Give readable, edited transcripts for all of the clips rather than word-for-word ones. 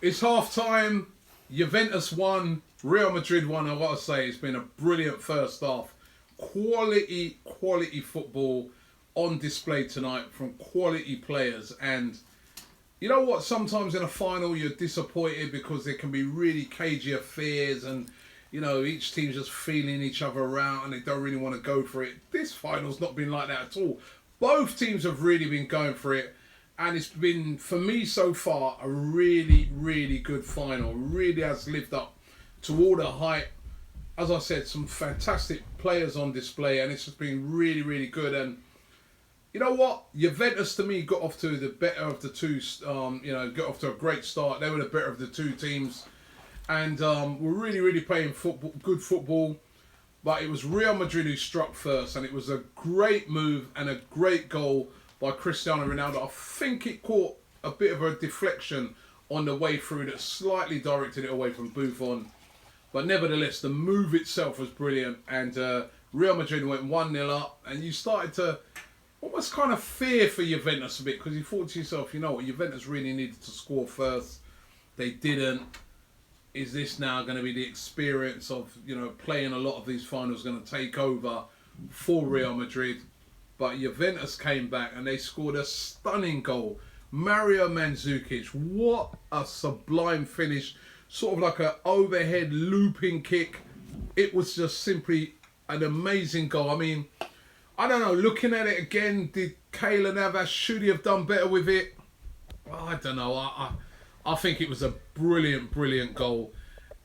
It's half time. Juventus won. Real Madrid won. I've got to say, it's been a brilliant first half. Quality football on display tonight from quality players. And you know what? Sometimes in a final, you're disappointed because there can be really cagey affairs and, you know, each team's just feeling each other around and they don't really want to go for it. This final's not been like that at all. Both teams have really been going for it. And it's been, for me so far, a really good final. Really has lived up to all the hype. As I said, some fantastic players on display, and it's just been really good. And you know what? Juventus, to me, got off to the better of the two. Got off to a great start. They were the better of the two teams, and were really playing football, good football. But it was Real Madrid who struck first, and it was a great move and a great goal by Cristiano Ronaldo. I think it caught a bit of a deflection on the way through that slightly directed it away from Buffon. But nevertheless, the move itself was brilliant. And Real Madrid went 1-0 up. And you started to almost kind of fear for Juventus a bit. Because you thought to yourself, you know what, Juventus really needed to score first. They didn't. Is this now going to be the experience of, you know, playing a lot of these finals going to take over for Real Madrid? But Juventus came back and they scored a stunning goal. Mario Mandzukic, what a sublime finish. Sort of like an overhead looping kick. It was just simply an amazing goal. I mean, I don't know, looking at it again, did Keylor Navas, should he have done better with it? Well, I don't know. I think it was a brilliant goal.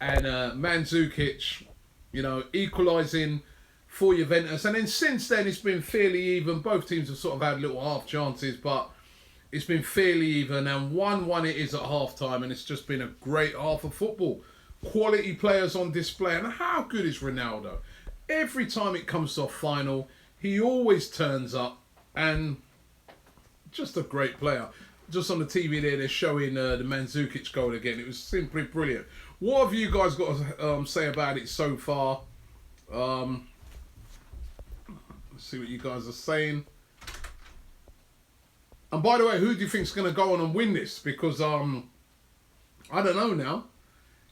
And Mandzukic, you know, equalising for Juventus. And then since then, it's been fairly even. Both teams have sort of had little half chances, but it's been fairly even. And 1-1 it is at half time. And it's just been a great half of football. Quality players on display. And how good is Ronaldo? Every time it comes to a final, he always turns up. And just a great player. Just on the TV there, they're showing the Mandzukic goal again. It was simply brilliant. What have you guys got to say about it so far? See what you guys are saying. And by the way, who do you think is going to go on and win this? Because I don't know now.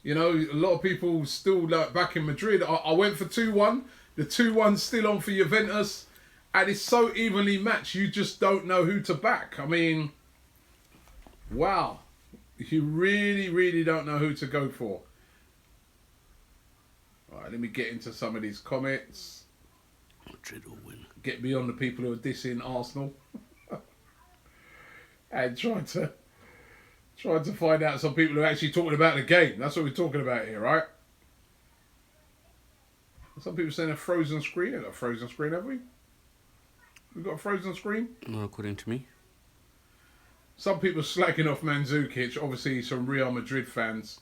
You know, a lot of people still like back in Madrid. I went for 2-1. The 2-1's still on for Juventus. And it's so evenly matched, you just don't know who to back. I mean, wow. You really don't know who to go for. All right, let me get into some of these comments. Madrid will win. Get beyond the people who are dissing Arsenal. And trying to find out some people who are actually talking about the game. That's what we're talking about here, right? Some people saying a frozen screen. Ain't got a frozen screen, have we? We've got a frozen screen? No, according to me. Some people slacking off Mandzukic. Obviously, some Real Madrid fans.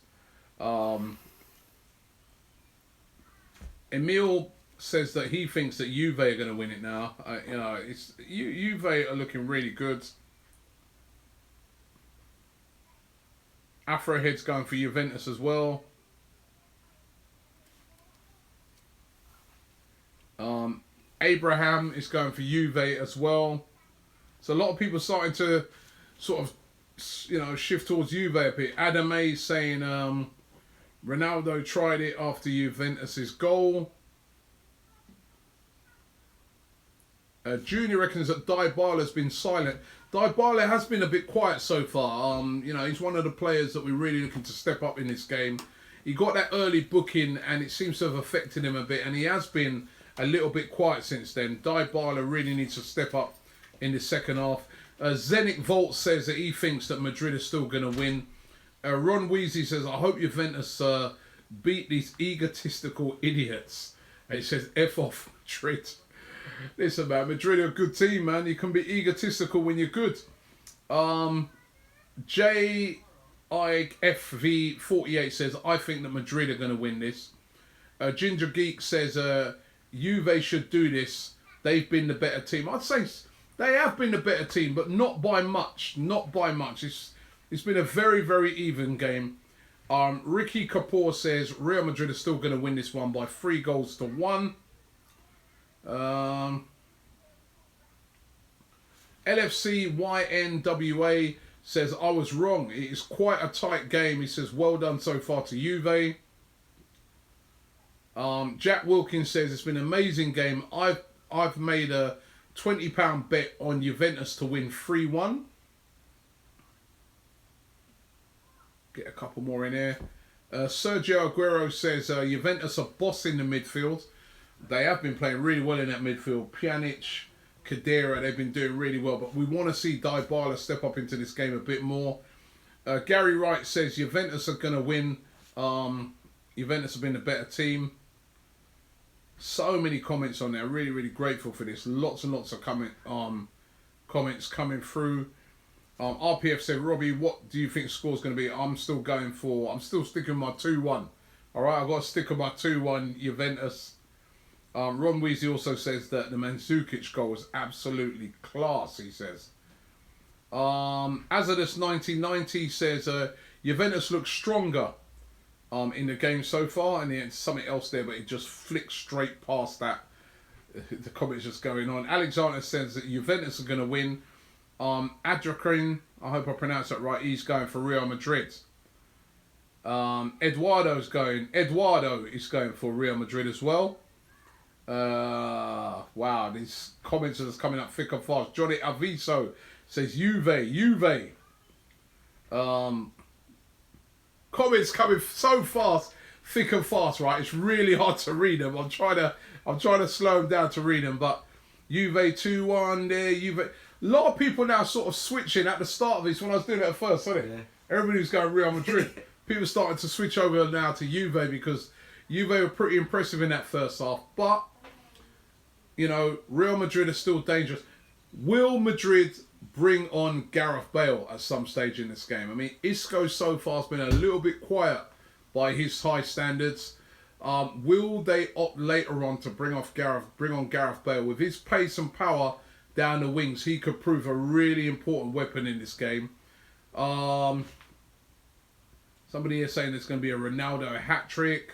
Emil says that he thinks that Juve are going to win it now. Juve are looking really good. Afrohead's going for Juventus as well. Abraham is going for Juve as well. So a lot of people starting to sort of, you know, shift towards Juve a bit. Adam A saying Ronaldo tried it after Juventus's goal. Junior reckons that Dybala's been silent. Dybala has been a bit quiet so far. You know, he's one of the players that we're really looking to step up in this game. He got that early booking and it seems to have affected him a bit, and he has been a little bit quiet since then. Dybala really needs to step up in the second half. Zenit Volt says that he thinks that Madrid is still going to win. Ron Weasley says, I hope Juventus beat these egotistical idiots. And he says, F off Madrid. Listen, man, Madrid are a good team, man. You can be egotistical when you're good. JIFV48 says, I think that Madrid are going to win this. Ginger Geek says, Juve should do this. They've been the better team. I'd say they have been the better team, but not by much. Not by much. It's been a very even game. Ricky Kapoor says, Real Madrid are still going to win this one by 3-1. LFC YNWA says, I was wrong. It is quite a tight game. He says, well done so far to Juve. Jack Wilkins says, it's been an amazing game. I've made a £20 bet on Juventus to win 3-1. Get a couple more in here. Sergio Aguero says, Juventus are bossing the midfield. They have been playing really well in that midfield. Pjanic, Khedira, they've been doing really well. But we want to see Dybala step up into this game a bit more. Gary Wright says Juventus are going to win. Juventus have been the better team. So many comments on there. Really, really grateful for this. Lots and lots of comments coming through. RPF said, Robbie, what do you think the score's going to be? I'm still sticking with my 2-1. All right, I've got to stick with my 2-1 Juventus. Ron Weasley also says that the Mandzukic goal was absolutely class, he says. Azadus 1990 says, Juventus looks stronger in the game so far. And there's something else there, but it just flicked straight past that. The comment's just going on. Alexander says that Juventus are going to win. Adrakrin, I hope I pronounced that right, he's going for Real Madrid. Eduardo is going for Real Madrid as well. Wow, these comments are just coming up thick and fast. Johnny Aviso says Juve. Comments coming so fast, thick and fast, right? It's really hard to read them. I'm trying to slow them down to read them, but Juve 2-1 there, Juve. A lot of people now sort of switching at the start of this. When I was doing it at first, wasn't it? Yeah. Everybody was going Real Madrid. People starting to switch over now to Juve because Juve were pretty impressive in that first half. But, you know, Real Madrid are still dangerous. Will Madrid bring on Gareth Bale at some stage in this game? I mean, Isco so far has been a little bit quiet by his high standards. Will they opt later on to bring on Gareth Bale? With his pace and power down the wings, he could prove a really important weapon in this game. Somebody here saying there's going to be a Ronaldo hat-trick.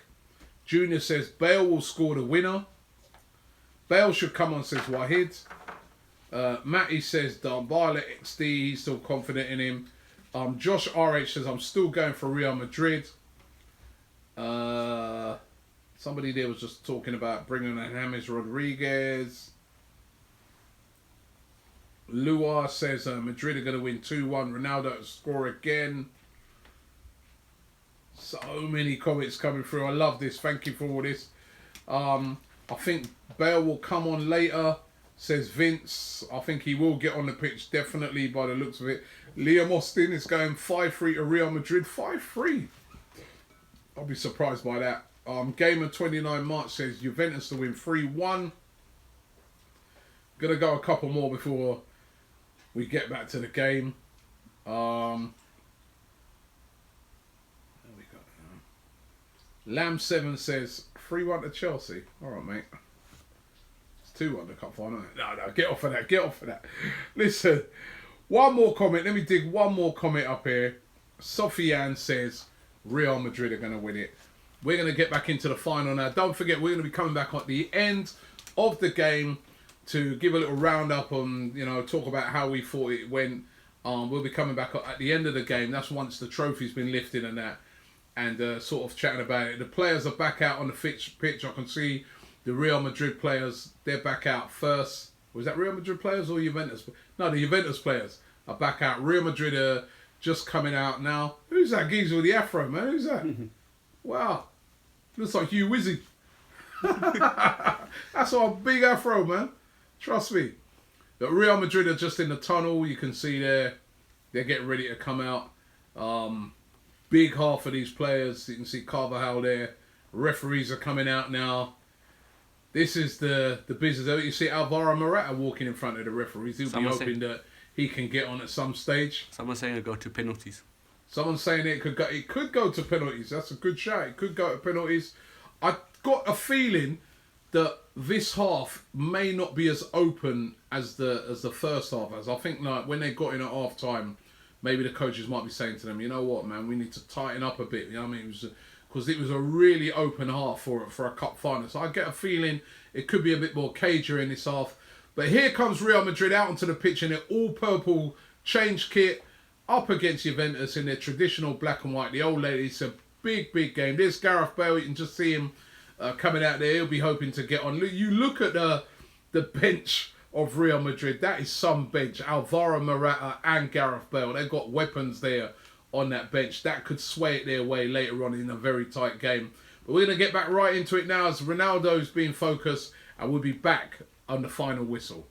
Junior says Bale will score the winner. Bale should come on, says Wahid. Matty says Dybala XD, he's still confident in him. Josh RH says I'm still going for Real Madrid. Somebody there was just talking about bringing in James Rodriguez. Luar says Madrid are going to win 2-1. Ronaldo to score again. So many comments coming through. I love this. Thank you for all this. I think Bale will come on later, says Vince. I think he will get on the pitch, definitely, by the looks of it. Liam Austin is going 5-3 to Real Madrid. 5-3. I'll be surprised by that. Gamer 29 March says Juventus to win 3-1. Gonna go a couple more before we get back to the game. Lamb7 says 3-1 to Chelsea. Alright, mate. It's 2-1 to Cup final. No, get off of that. Listen, one more comment. Let me dig one more comment up here. Sofiane says Real Madrid are going to win it. We're going to get back into the final now. Don't forget, we're going to be coming back at the end of the game to give a little roundup on, talk about how we thought it went. We'll be coming back at the end of the game. That's once the trophy's been lifted and that. And sort of chatting about it. The players are back out on the pitch. I can see the Real Madrid players, they're back out first. Was that Real Madrid players or Juventus? No, the Juventus players are back out. Real Madrid are just coming out now. Who's that geezer with the afro, man? Who's that? Wow. Looks like Hugh Wizzy. That's our big afro, man. Trust me. The Real Madrid are just in the tunnel. You can see there. They're getting ready to come out. Big half of these players. You can see Carvajal there. Referees are coming out now. This is the business. You see Alvaro Morata walking in front of the referees. He'll be hoping that he can get on at some stage. Someone's saying it'll go to penalties. Someone's saying it could go to penalties. That's a good shout. It could go to penalties. I got a feeling that this half may not be as open as the first half. As I think, like when they got in at half time, maybe the coaches might be saying to them, you know what, man, we need to tighten up a bit. You know what I mean? Because it was a really open half for a cup final. So I get a feeling it could be a bit more cagier in this half. But here comes Real Madrid out onto the pitch in their all-purple change kit. up against Juventus in their traditional black and white. The old lady, it's a big game. There's Gareth Bale. You can just see him coming out there. He'll be hoping to get on. You look at the bench of Real Madrid. That is some bench. Alvaro Morata and Gareth Bale. They've got weapons there on that bench. That could sway it their way later on in a very tight game. But we're going to get back right into it now as Ronaldo's being focused, and we'll be back on the final whistle.